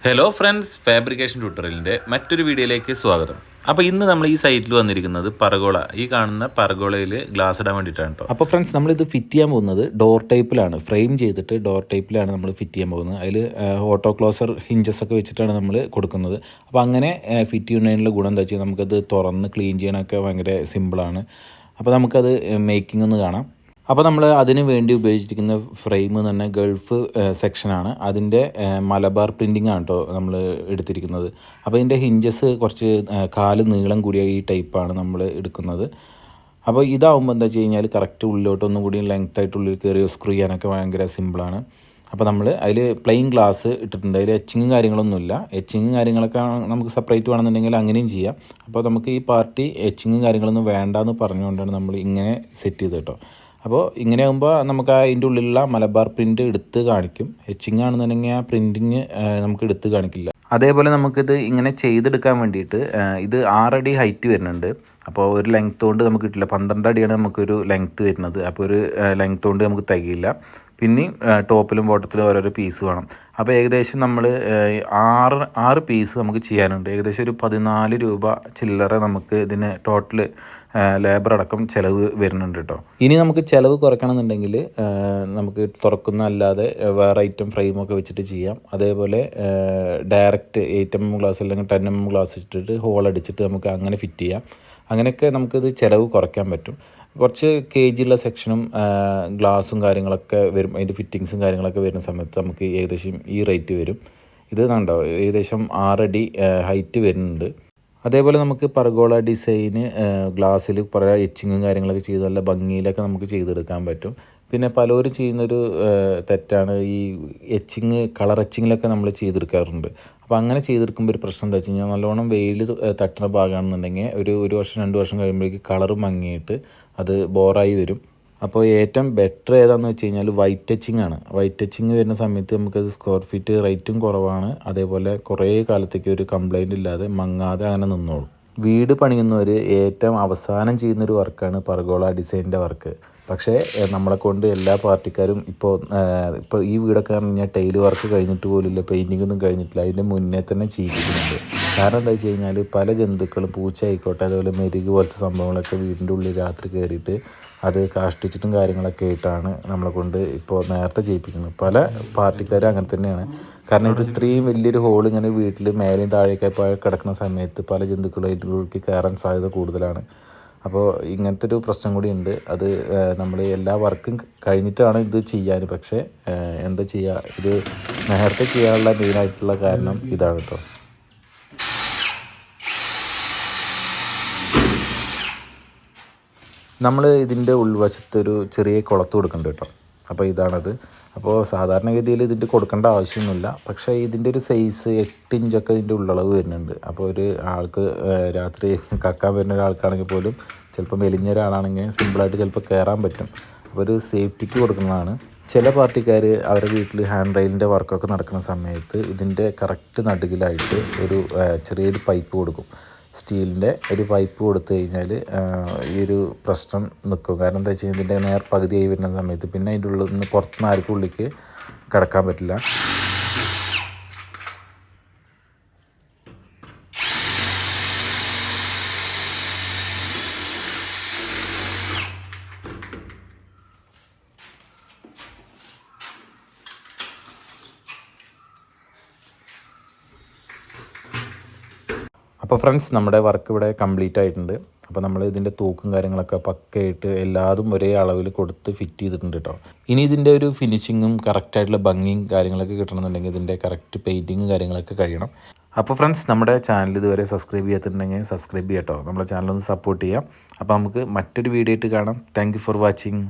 Hello friends, fabrication ട്യൂട്ടോറിയലിൻ്റെ മറ്റൊരു വീഡിയോയിലേക്ക് സ്വാഗതം. അപ്പോൾ ഇന്ന് നമ്മൾ ഈ സൈറ്റിൽ വന്നിരിക്കുന്നത് പറഗോള, ഈ കാണുന്ന പറഗോളയിൽ ഗ്ലാസ് ഇടാൻ വേണ്ടിയിട്ടാണ് കേട്ടോ. അപ്പോൾ ഫ്രണ്ട്സ്, നമ്മളിത് ഫിറ്റ് ചെയ്യാൻ പോകുന്നത് ഡോർ ടൈപ്പിലാണ്. ഫ്രെയിം ചെയ്തിട്ട് ഡോർ ടൈപ്പിലാണ് നമ്മൾ ഫിറ്റ് ചെയ്യാൻ പോകുന്നത്. അതിൽ ഓട്ടോ ക്ലോസർ ഹിഞ്ചസ് ഒക്കെ വെച്ചിട്ടാണ് നമ്മൾ കൊടുക്കുന്നത്. അപ്പോൾ അങ്ങനെ ഫിറ്റ് ചെയ്യുന്നതിനുള്ള ഗുണം എന്താ വെച്ചാൽ നമുക്കത് തുറന്ന് ക്ലീൻ ചെയ്യാനൊക്കെ ഭയങ്കര സിമ്പിളാണ്. അപ്പോൾ നമുക്കത് മേക്കിംഗ് ഒന്ന് കാണാം. അപ്പോൾ നമ്മൾ അതിന് വേണ്ടി ഉപയോഗിച്ചിരിക്കുന്ന ഫ്രെയിം തന്നെ ഗൾഫ് സെക്ഷനാണ്. അതിൻ്റെ മലബാർ പ്രിൻറ്റിംഗ് ആണ് കേട്ടോ നമ്മൾ എടുത്തിരിക്കുന്നത്. അപ്പോൾ ഇതിൻ്റെ ഹിഞ്ചസ് കുറച്ച് കാല് നീളം കൂടിയ ഈ ടൈപ്പാണ് നമ്മൾ എടുക്കുന്നത്. അപ്പോൾ ഇതാവുമ്പോൾ എന്താ വെച്ച് കഴിഞ്ഞാൽ കറക്റ്റ് ഉള്ളിലോട്ടൊന്നും കൂടി ലെങ്ത് ആയിട്ട് ഉള്ളിൽ കയറി സ്ക്രൂ ചെയ്യാനൊക്കെ ഭയങ്കര സിമ്പിളാണ്. അപ്പോൾ നമ്മൾ അതിൽ പ്ലെയിൻ ഗ്ലാസ് ഇട്ടിട്ടുണ്ട്. അതിൽ എച്ചിങ്ങും കാര്യങ്ങളൊന്നുമില്ല. എച്ചിങ്ങും കാര്യങ്ങളൊക്കെ നമുക്ക് സെപ്പറേറ്റ് വേണമെന്നുണ്ടെങ്കിൽ അങ്ങനെയും ചെയ്യാം. അപ്പോൾ നമുക്ക് ഈ പാർട്ടി എച്ചിങ്ങും കാര്യങ്ങളൊന്നും വേണ്ടാന്ന് പറഞ്ഞുകൊണ്ടാണ് നമ്മൾ ഇങ്ങനെ സെറ്റ് ചെയ്ത് കേട്ടോ. അപ്പോൾ ഇങ്ങനെ ആകുമ്പോൾ നമുക്ക് അതിൻ്റെ ഉള്ളിലുള്ള മലബാർ പ്രിൻ്റ് എടുത്ത് കാണിക്കും. എച്ചിങ് ആണെന്നുണ്ടെങ്കിൽ ആ പ്രിൻറ്റിങ് നമുക്ക് എടുത്ത് കാണിക്കില്ല. അതേപോലെ നമുക്കിത് ഇങ്ങനെ ചെയ്തെടുക്കാൻ വേണ്ടിയിട്ട് ഇത് 6 അടി ഹൈറ്റ് വരുന്നുണ്ട്. അപ്പോൾ ഒരു ലെങ്ത്ത് കൊണ്ട് നമുക്ക് കിട്ടില്ല. 12 അടിയാണ് നമുക്കൊരു ലെങ്ത്ത് വരുന്നത്. അപ്പോൾ ഒരു ലെങ്ത്ത് കൊണ്ട് നമുക്ക് തികയില്ല. പിന്നെ ടോപ്പിലും ബോട്ടത്തിലും ഓരോരോ പീസ് വേണം. അപ്പോൾ ഏകദേശം നമ്മൾ 6 പീസ് നമുക്ക് ചെയ്യാനുണ്ട്. ഏകദേശം ഒരു 14 രൂപ ചില്ലറ നമുക്ക് ഇതിന് ടോട്ടൽ ലേബർ അടക്കം ചിലവ് വരുന്നുണ്ട് കേട്ടോ. ഇനി നമുക്ക് ചിലവ് കുറയ്ക്കണമെന്നുണ്ടെങ്കിൽ നമുക്ക് തുറക്കുന്ന അല്ലാതെ വേറെ ഐറ്റം ഫ്രെയിമൊക്കെ വെച്ചിട്ട് ചെയ്യാം. അതേപോലെ ഡയറക്റ്റ് 8mm ഗ്ലാസ് അല്ലെങ്കിൽ 10mm ഗ്ലാസ് ഇട്ടിട്ട് ഹോൾ അടിച്ചിട്ട് നമുക്ക് അങ്ങനെ ഫിറ്റ് ചെയ്യാം. അങ്ങനെയൊക്കെ നമുക്കിത് ചിലവ് കുറയ്ക്കാൻ പറ്റും. കുറച്ച് KG സെക്ഷനും ഗ്ലാസും കാര്യങ്ങളൊക്കെ വരും. അതിൻ്റെ ഫിറ്റിങ്സും കാര്യങ്ങളൊക്കെ വരുന്ന സമയത്ത് നമുക്ക് ഏകദേശം ഈ റേറ്റ് വരും. ഇത് കണ്ടോ, ഏകദേശം 6 അടി ഹൈറ്റ് വരുന്നുണ്ട്. അതേപോലെ നമുക്ക് പർഗോള ഡിസൈന് ഗ്ലാസ്സിൽ കുറേ എച്ചിങ്ങും കാര്യങ്ങളൊക്കെ ചെയ്ത് നല്ല ഭംഗിയിലൊക്കെ നമുക്ക് ചെയ്തെടുക്കാൻ പറ്റും. പിന്നെ പലരും ചെയ്യുന്നൊരു തെറ്റാണ് ഈ എച്ചിങ്, കളർ എച്ചിങ്ങിലൊക്കെ നമ്മൾ ചെയ്തെടുക്കാറുണ്ട്. അപ്പോൾ അങ്ങനെ ചെയ്തെടുക്കുമ്പോൾ ഒരു പ്രശ്നം എന്താ വെച്ച് കഴിഞ്ഞാൽ നല്ലോണം വെയിൽ തട്ടുന്ന ഭാഗമാണെന്നുണ്ടെങ്കിൽ ഒരു വർഷം 2 വർഷം കഴിയുമ്പോഴേക്ക് കളറ് മങ്ങിയിട്ട് അത് ബോറായി വരും. അപ്പോൾ ഏറ്റവും ബെറ്റർ ഏതാണെന്ന് വെച്ച് കഴിഞ്ഞാൽ വൈറ്റ് ടച്ചിങ് ആണ്. വൈറ്റ് ടച്ചിങ് വരുന്ന സമയത്ത് നമുക്കത് സ്ക്വയർ ഫീറ്റ് റേറ്റും കുറവാണ്. അതേപോലെ കുറേ കാലത്തേക്ക് ഒരു കംപ്ലൈൻറ്റ് ഇല്ലാതെ മങ്ങാതെ അങ്ങനെ നിന്നോളും. വീട് പണിയുന്നവർ ഏറ്റവും അവസാനം ചെയ്യുന്നൊരു വർക്കാണ് പർഗോള ഡിസൈനിൻ്റെ വർക്ക്. പക്ഷേ നമ്മളെ കൊണ്ട് എല്ലാ പാർട്ടിക്കാരും ഇപ്പോൾ ഈ വീടൊക്കെ പറഞ്ഞു കഴിഞ്ഞാൽ ടൈല് വർക്ക് കഴിഞ്ഞിട്ട് പോലില്ല, പെയിൻറ്റിംഗ് ഒന്നും കഴിഞ്ഞിട്ടില്ല. അതിൻ്റെ മുന്നേ തന്നെ ചെയ്യിക്കുന്നുണ്ട്. കാരണം എന്താ വെച്ച് കഴിഞ്ഞാൽ പല ജന്തുക്കളും, പൂച്ച ആയിക്കോട്ടെ, അതേപോലെ മെരുക് പോലത്തെ സംഭവങ്ങളൊക്കെ വീടിൻ്റെ ഉള്ളിൽ രാത്രി കയറിയിട്ട് അത് കാഷ്ടിച്ചിട്ടും കാര്യങ്ങളൊക്കെ ആയിട്ടാണ് നമ്മളെ കൊണ്ട് ഇപ്പോൾ നേരത്തെ ചെയ്യിപ്പിക്കുന്നത്. പല പാർട്ടിക്കാരും അങ്ങനെ തന്നെയാണ്. കാരണം ഇത് ഇത്രയും വലിയൊരു ഹോൾ ഇങ്ങനെ വീട്ടിൽ മേലെയും താഴേക്ക് കിടക്കുന്ന സമയത്ത് പല ജന്തുക്കളും അതിലേക്ക് കയറാൻ സാധ്യത കൂടുതലാണ്. അപ്പോൾ ഇങ്ങനത്തെ ഒരു പ്രശ്നം കൂടി ഉണ്ട്. അത് നമ്മൾ എല്ലാ വർക്കും കഴിഞ്ഞിട്ടാണ് ഇത് ചെയ്യാൻ. പക്ഷേ എന്താ ചെയ്യുക, ഇത് നേരത്തെ ചെയ്യാനുള്ള മെയിനായിട്ടുള്ള കാരണം ഇതാണ് കേട്ടോ. നമ്മൾ ഇതിൻ്റെ ഉൾവശത്ത് ഒരു ചെറിയ കുളത്ത് കൊടുക്കുന്നുണ്ട് കേട്ടോ. അപ്പോൾ ഇതാണത്. അപ്പോൾ സാധാരണഗതിയിൽ ഇതിൻ്റെ കൊടുക്കേണ്ട ആവശ്യമൊന്നുമില്ല. പക്ഷേ ഇതിൻ്റെ ഒരു സൈസ് 8 ഇഞ്ചൊക്കെ ഇതിൻ്റെ ഉള്ളളവ് വരുന്നുണ്ട്. അപ്പോൾ ഒരു ആൾക്ക് രാത്രി കക്കാൻ വരുന്ന ഒരാൾക്കാണെങ്കിൽ പോലും, ചിലപ്പോൾ മെലിഞ്ഞ ഒരാളാണെങ്കിൽ സിമ്പിളായിട്ട് ചിലപ്പോൾ കയറാൻ പറ്റും. അപ്പോൾ ഒരു സേഫ്റ്റിക്ക് കൊടുക്കുന്നതാണ്. ചില പാർട്ടിക്കാർ അവരുടെ വീട്ടിൽ ഹാൻഡ് റെയിലിൻ്റെ വർക്കൊക്കെ നടക്കുന്ന സമയത്ത് ഇതിൻ്റെ കറക്റ്റ് നടുകിലായിട്ട് ഒരു ചെറിയൊരു പൈപ്പ് കൊടുക്കും. സ്റ്റീലിൻ്റെ ഒരു പൈപ്പ് കൊടുത്തു കഴിഞ്ഞാൽ ഈ ഒരു പ്രശ്നം നിൽക്കും. കാരണം എന്താ വെച്ച് കഴിഞ്ഞാൽ ഇതിൻ്റെ പകുതിയായി വരുന്ന സമയത്ത് പിന്നെ അതിൻ്റെ ഉള്ളിൽ നിന്ന് പുറത്തുനിന്ന് ആർക്കും ഉള്ളിലേക്ക് കിടക്കാൻ പറ്റില്ല. അപ്പോൾ ഫ്രണ്ട്സ്, നമ്മുടെ വർക്ക് ഇവിടെ കംപ്ലീറ്റ് ആയിട്ടുണ്ട്. അപ്പോൾ നമ്മൾ ഇതിൻ്റെ തൂക്കും കാര്യങ്ങളൊക്കെ പക്കയായിട്ട് എല്ലാതും ഒരേ അളവിൽ കൊടുത്ത് ഫിറ്റ് ചെയ്തിട്ടുണ്ട് കേട്ടോ. ഇനി ഇതിൻ്റെ ഒരു ഫിനിഷിങ്ങും കറക്റ്റായിട്ടുള്ള ഭംഗിയും കാര്യങ്ങളൊക്കെ കിട്ടണമെന്നുണ്ടെങ്കിൽ ഇതിൻ്റെ കറക്റ്റ് പെയിൻറ്റിങ്ങും കാര്യങ്ങളൊക്കെ കഴിയണം. അപ്പോൾ ഫ്രണ്ട്സ്, നമ്മുടെ ചാനൽ ഇതുവരെ സബ്സ്ക്രൈബ് ചെയ്യാത്തിട്ടുണ്ടെങ്കിൽ സബ്സ്ക്രൈബ് ചെയ്യാം കേട്ടോ. നമ്മുടെ ചാനലൊന്ന് സപ്പോർട്ട് ചെയ്യാം. അപ്പോൾ നമുക്ക് മറ്റൊരു വീഡിയോ ആയിട്ട് കാണാം. Thank you for watching.